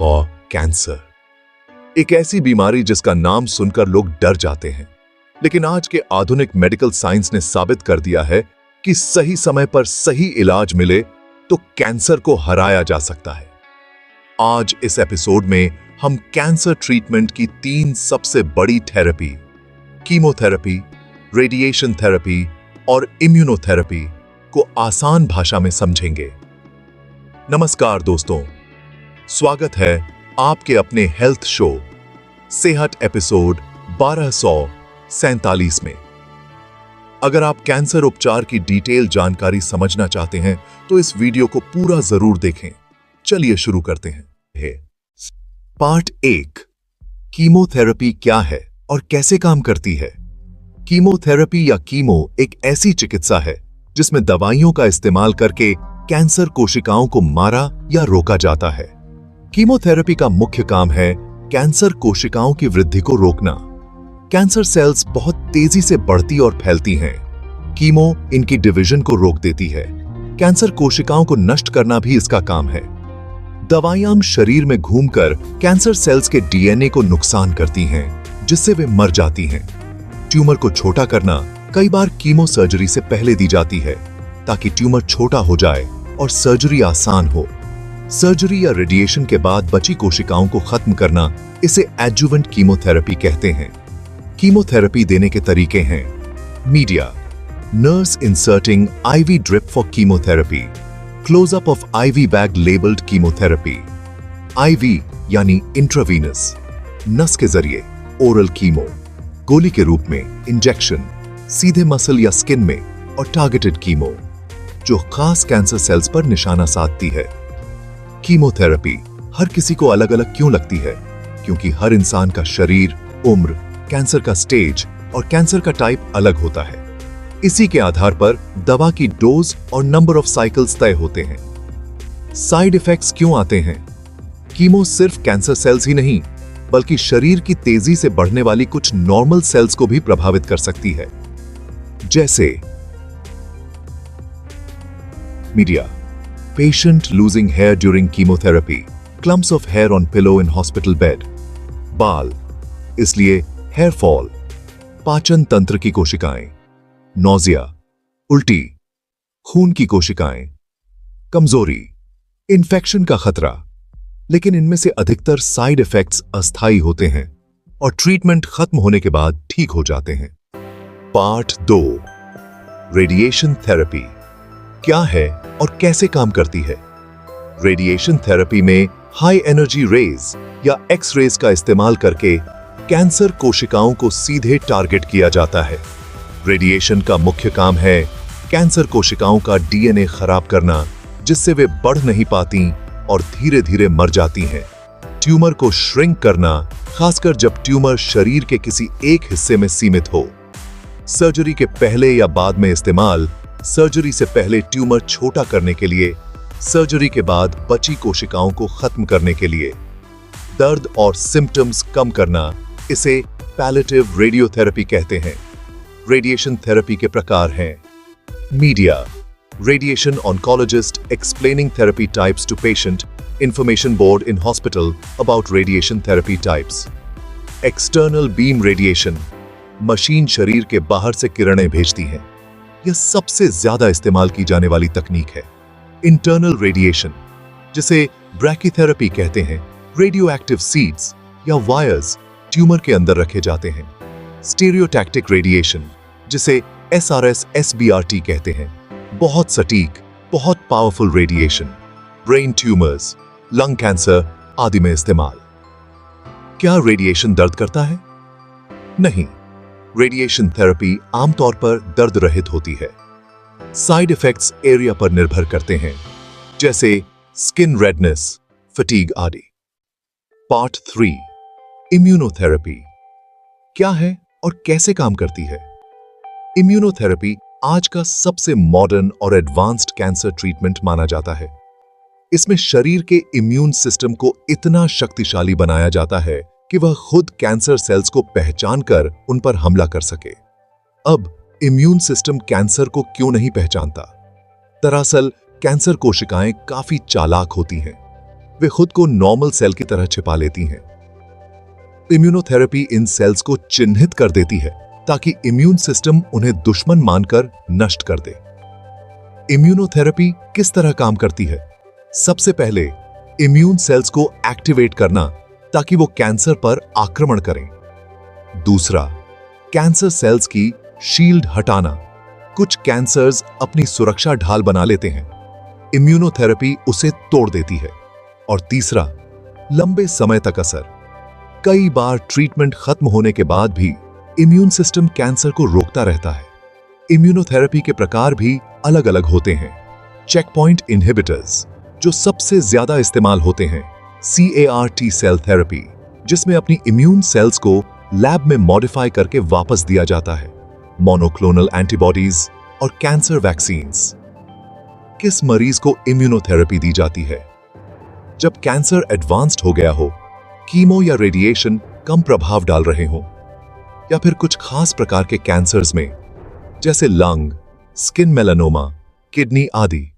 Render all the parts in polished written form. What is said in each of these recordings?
और कैंसर एक ऐसी बीमारी जिसका नाम सुनकर लोग डर जाते हैं, लेकिन आज के आधुनिक मेडिकल साइंस ने साबित कर दिया है कि सही समय पर सही इलाज मिले तो कैंसर को हराया जा सकता है। आज इस एपिसोड में हम कैंसर ट्रीटमेंट की 3 सबसे बड़ी थेरेपी, कीमोथेरेपी, रेडिएशन थेरेपी और इम्यूनोथेरेपी को आसान भाषा में समझेंगे। नमस्कार दोस्तों, स्वागत है आपके अपने हेल्थ शो सेहत एपिसोड 1247 में। अगर आप कैंसर उपचार की डिटेल जानकारी समझना चाहते हैं तो इस वीडियो को पूरा जरूर देखें। चलिए शुरू करते हैं। पार्ट 1, कीमोथेरेपी क्या है और कैसे काम करती है। कीमोथेरेपी या कीमो एक ऐसी चिकित्सा है जिसमें दवाइयों का इस्तेमाल करके कैंसर कोशिकाओं को मारा या रोका जाता है। कीमोथेरेपी का मुख्य काम है कैंसर कोशिकाओं की वृद्धि को रोकना। कैंसर सेल्स बहुत तेजी से बढ़ती और फैलती हैं। कीमो इनकी डिवीजन को रोक देती है। कैंसर कोशिकाओं को नष्ट करना भी इसका काम है। दवाइयां शरीर में घूमकर कैंसर सेल्स के डीएनए को नुकसान करती हैं, जिससे वे मर जाती हैं। ट्यूमर को छोटा करना कई बार कीमो सर्जरी से पहले दी जाती है ताकि ट्यूमर छोटा हो जाए और सर्जरी आसान हो। सर्जरी या रेडिएशन के बाद बची कोशिकाओं को खत्म करना इसे एडजुवेंट कीमोथेरेपी कहते हैं। कीमोथेरेपी देने के तरीके हैं: media, nurse inserting IV drip for chemotherapy, closeup of IV bag labelled chemotherapy, IV यानी इंट्रावीनस, नस के जरिए ओरल कीमो, गोली के रूप में इंजेक्शन, सीधे मसल या स्किन में, और टारगेटेड कीमो जो खास कैंसर सेल्स पर निशाना साधती है। कीमोथेरेपी हर किसी को अलग अलग क्यों लगती है? क्योंकि हर इंसान का शरीर, उम्र, कैंसर का स्टेज और कैंसर का टाइप अलग होता है। इसी के आधार पर दवा की डोज और नंबर ऑफ साइकिल्स तय होते हैं। साइड इफेक्ट्स क्यों आते हैं? कीमो सिर्फ कैंसर सेल्स ही नहीं बल्कि शरीर की तेजी से बढ़ने वाली कुछ नॉर्मल सेल्स को भी प्रभावित कर सकती है। जैसे media, patient losing hair during chemotherapy, clumps of hair on pillow in hospital bed, बाल, इसलिए हेयर फॉल, पाचन तंत्र की कोशिकाएं, नौजिया, उल्टी, खून की कोशिकाएं, कमजोरी, इन्फेक्शन का खतरा। लेकिन इनमें से अधिकतर साइड इफेक्ट्स अस्थायी होते हैं और ट्रीटमेंट खत्म होने के बाद ठीक हो जाते हैं। पार्ट 2, रेडिएशन थेरेपी क्या है और कैसे काम करती है। रेडिएशन थेरेपी में हाई एनर्जी रेज या एक्स रेज का इस्तेमाल करके कैंसर कोशिकाओं को सीधे टारगेट किया जाता है। रेडिएशन का मुख्य काम है कैंसर कोशिकाओं का डीएनए खराब करना, जिससे वे बढ़ नहीं पाती और धीरे धीरे मर जाती हैं। ट्यूमर को श्रिंक करना, खासकर जब ट्यूमर शरीर के किसी एक हिस्से में सीमित हो। सर्जरी के पहले या बाद में इस्तेमाल: सर्जरी से पहले ट्यूमर छोटा करने के लिए, सर्जरी के बाद बची कोशिकाओं को खत्म करने के लिए। दर्द और सिम्टम्स कम करना, इसे पैलेटिव रेडियोथेरेपी कहते हैं। रेडिएशन थेरेपी के प्रकार हैं: media, radiation oncologist explaining therapy types to patient, information board in hospital about radiation therapy types. External beam radiation, machine शरीर के बाहर से किरणें भेजती है। यह सबसे ज्यादा इस्तेमाल की जाने वाली तकनीक है। इंटरनल रेडिएशन, जिसे ब्रैकीथेरेपी कहते हैं, रेडियो एक्टिव सीड्स या वायर्स ट्यूमर के अंदर रखे जाते हैं। स्टीरियोटैक्टिक रेडिएशन, जिसे SRS SBRT कहते हैं, बहुत सटीक, बहुत powerful radiation, brain tumours, lung cancer आदि में इस्तेमाल। क्या रेडिएशन दर्द करता है? नहीं, रेडिएशन थेरेपी आमतौर पर दर्द रहित होती है। साइड इफेक्ट्स एरिया पर निर्भर करते हैं, जैसे स्किन रेडनेस, फटीग आदि। पार्ट 3, इम्यूनोथेरेपी क्या है और कैसे काम करती है। इम्यूनोथेरेपी आज का सबसे मॉडर्न और एडवांस्ड कैंसर ट्रीटमेंट माना जाता है। इसमें शरीर के इम्यून सिस्टम को इतना शक्तिशाली बनाया जाता है कि वह खुद कैंसर सेल्स को पहचानकर उन पर हमला कर सके। अब इम्यून सिस्टम कैंसर को क्यों नहीं पहचानता? दरअसल कैंसर कोशिकाएं काफी चालाक होती हैं। वे खुद को नॉर्मल सेल की तरह छिपा लेती हैं। इम्यूनोथेरेपी इन सेल्स को चिन्हित कर देती है ताकि इम्यून सिस्टम उन्हें दुश्मन मानकर नष्ट कर दे। इम्यूनोथेरेपी किस तरह काम करती है? सबसे पहले इम्यून सेल्स को एक्टिवेट करना ताकि वो कैंसर पर आक्रमण करें। दूसरा, कैंसर सेल्स की शील्ड हटाना। कुछ कैंसर्स अपनी सुरक्षा ढाल बना लेते हैं, इम्यूनोथेरेपी उसे तोड़ देती है। और तीसरा, लंबे समय तक असर। कई बार ट्रीटमेंट खत्म होने के बाद भी इम्यून सिस्टम कैंसर को रोकता रहता है। इम्यूनोथेरेपी के प्रकार भी अलग अलग होते हैं। चेकपॉइंट इनहिबिटर्स जो सबसे ज्यादा इस्तेमाल होते हैं, CAR-T सेल थेरेपी जिसमें अपनी इम्यून सेल्स को लैब में मॉडिफाई करके वापस दिया जाता है, मोनोक्लोनल एंटीबॉडीज और कैंसर वैक्सीन्स। किस मरीज को इम्यूनोथेरेपी दी जाती है? जब कैंसर एडवांस्ड हो गया हो, कीमो या रेडिएशन कम प्रभाव डाल रहे हो, या फिर कुछ खास प्रकार के कैंसर्स में जैसे लंग, स्किन मेलानोमा, किडनी आदि।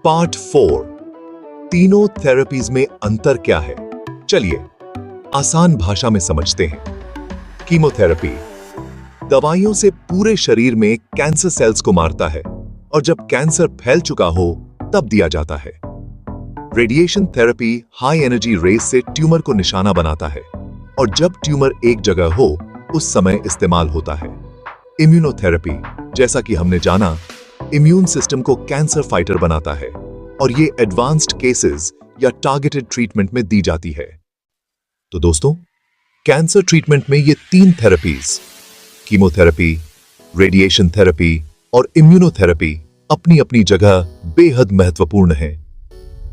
पार्ट 4, तीनों थेरेपीज में अंतर क्या है? चलिए आसान भाषा में समझते हैं। कीमोथेरेपी दवाइयों से पूरे शरीर में कैंसर सेल्स को मारता है और जब कैंसर फैल चुका हो तब दिया जाता है। Radiation therapy high energy rays से ट्यूमर को निशाना बनाता है और जब ट्यूमर एक जगह हो उस समय इस्तेमाल होता है। इम्यूनोथेरेपी, जैसा कि हमने जाना, इम्यून सिस्टम को कैंसर फाइटर बनाता है और ये एडवांस्ड केसेस या टारगेटेड ट्रीटमेंट में दी जाती है। तो दोस्तों, कैंसर ट्रीटमेंट में ये 3 थेरेपीज, कीमोथेरेपी, रेडिएशन थेरेपी और इम्यूनोथेरेपी, अपनी अपनी जगह बेहद महत्वपूर्ण है।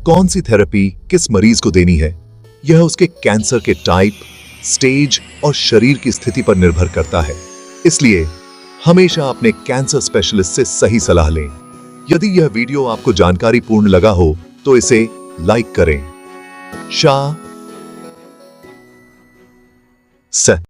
कौन सी थेरेपी किस मरीज को देनी है, यह उसके कैंसर के टाइप, स्टेज और शरीर की स्थिति पर निर्भर करता है। इसलिए हमेशा अपने कैंसर स्पेशलिस्ट से सही सलाह लें। यदि यह वीडियो आपको जानकारी पूर्ण लगा हो तो इसे लाइक करें।